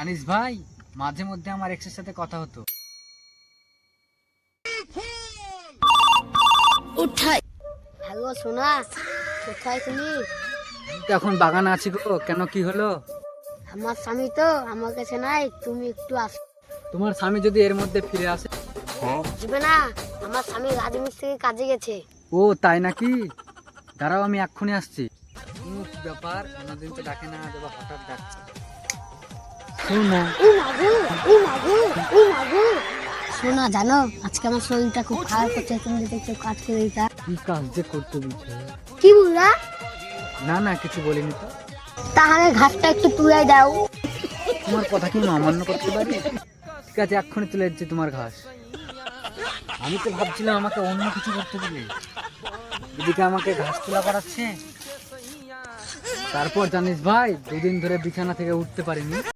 জানিস ভাই, মাঝে মধ্যে আমার এক্সের সাথে কথা হতো। উঠাই। হ্যালো সোনা, কোথায় তুমি? আমি তো এখন বাগানে আছি গো। কেন, কি হলো? আমার স্বামী তো আমার কাছে নাই, তুমি একটু আসো। তোমার স্বামী যদি এর মধ্যে ফিরে আসে? আসবে না, আমার স্বামী রাজমিস্ত্রি কাজে গেছে। ও তাই নাকি? দাঁড়াও, আমি এক্ষুনি আসছি। কি ব্যাপার, কোনোদিন তো ডাকে না, দেবা হঠাৎ ডাকছে। শোনো, ও মাগো, ও মাগো, ও মাগো। সোনা জানো, আজকে আমার শরীরটা খুব খারাপ হচ্ছে, তুমি যদি একটু কাজ করে দিতা। কি কাজ যে করতে বলছো? কি বললা? না না, কিছু বলিনি তো। তাহলে ঘাসটা একটু তুলে দাও। তোমার কথা কি আমি অমান্য করতে পারি? ঠিক আছে, এক্ষুনি তুলে দিচ্ছি তোমার ঘাস। আমি তো ভাবছিলাম আমাকে অন্য কিছু করতে দিলে, এদিকে আমাকে ঘাস তোলা করাচ্ছে। তারপর জানিস ভাই, 2 দিন ধরে বিছানা থেকে উঠতে পারিনি।